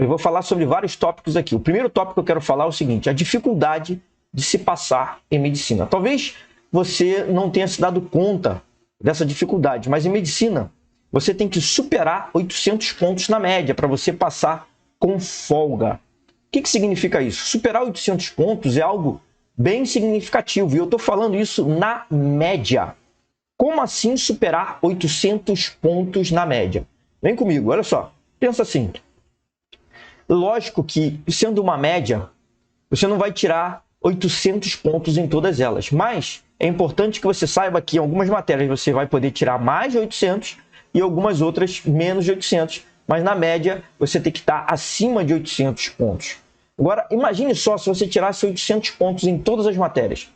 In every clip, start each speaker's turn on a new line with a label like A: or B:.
A: Eu vou falar sobre vários tópicos aqui. O primeiro tópico que eu quero falar é o seguinte: a dificuldade de se passar em medicina. Talvez você não tenha se dado conta dessa dificuldade, mas em medicina você tem que superar 800 pontos na média para você passar com folga. O que significa isso? Superar 800 pontos é algo bem significativo e eu estou falando isso na média. Como assim superar 800 pontos na média? Vem comigo, olha só. Pensa assim. Lógico que, sendo uma média, você não vai tirar 800 pontos em todas elas, mas é importante que você saiba que em algumas matérias você vai poder tirar mais de 800 e algumas outras menos de 800, mas na média você tem que estar acima de 800 pontos. Agora, imagine só se você tirasse 800 pontos em todas as matérias.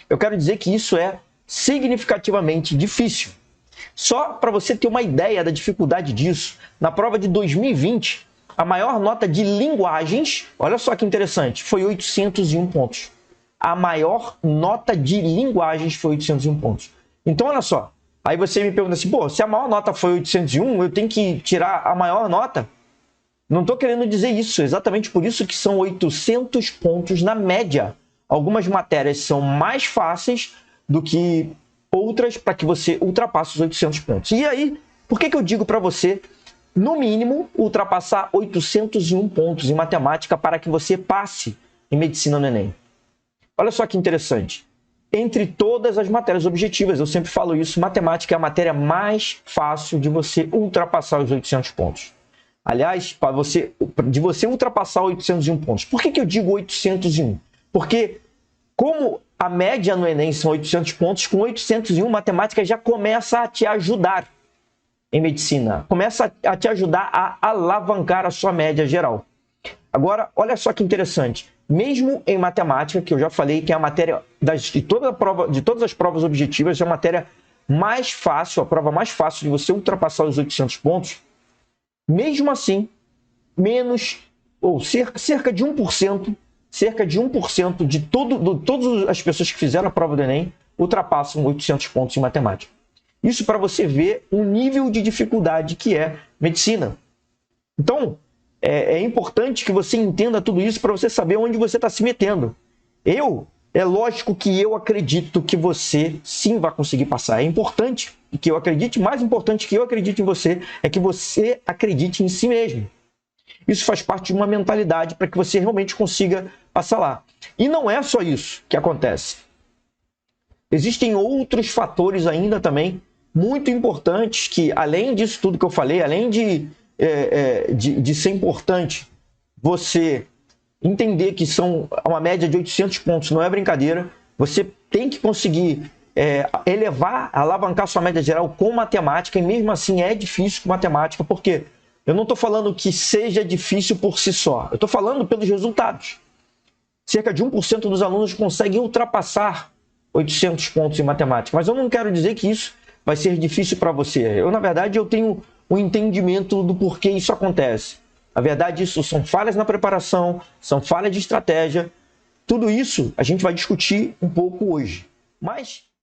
A: Eu quero dizer que isso é significativamente difícil. Só para você ter uma ideia da dificuldade disso, na prova de 2020, a maior nota de linguagens, olha só que interessante, foi 801 pontos. A maior nota de linguagens foi 801 pontos. Então, olha só, aí você me pergunta assim, pô, se a maior nota foi 801, eu tenho que tirar a maior nota? Não estou querendo dizer isso, exatamente por isso que são 800 pontos na média. Algumas matérias são mais fáceis do que outras para que você ultrapasse os 800 pontos. E aí, por que eu digo para você, no mínimo, ultrapassar 801 pontos em matemática para que você passe em medicina no Enem? Olha só que interessante. Entre todas as matérias objetivas, eu sempre falo isso, matemática é a matéria mais fácil de você ultrapassar os 800 pontos. Aliás, de você ultrapassar 801 pontos. Por que eu digo 801? Porque como a média no Enem são 800 pontos, com 801 matemática já começa a te ajudar em medicina. Começa a te ajudar a alavancar a sua média geral. Agora, olha só que interessante. Mesmo em matemática, que eu já falei que é a matéria de todas as provas objetivas, é a matéria mais fácil, a prova mais fácil de você ultrapassar os 800 pontos, mesmo assim, cerca de 1%, de todas as pessoas que fizeram a prova do Enem ultrapassam 800 pontos em matemática. Isso para você ver o nível de dificuldade que é medicina. Então, é importante que você entenda tudo isso para você saber onde você está se metendo. É lógico que eu acredito que você sim vai conseguir passar. É importante que eu acredite, mais importante que eu acredite em você é que você acredite em si mesmo. Isso faz parte de uma mentalidade para que você realmente consiga passar lá. E não é só isso que acontece. Existem outros fatores ainda também muito importantes que, além disso tudo que eu falei, além de ser importante você entender que são uma média de 800 pontos, não é brincadeira, você tem que conseguir alavancar sua média geral com matemática, e mesmo assim é difícil com matemática, porque eu não estou falando que seja difícil por si só, eu estou falando pelos resultados. Cerca de 1% dos alunos conseguem ultrapassar 800 pontos em matemática, mas eu não quero dizer que isso vai ser difícil para você. Na verdade, eu tenho um entendimento do porquê isso acontece. Na verdade, isso são falhas na preparação, são falhas de estratégia. Tudo isso a gente vai discutir um pouco hoje. Mas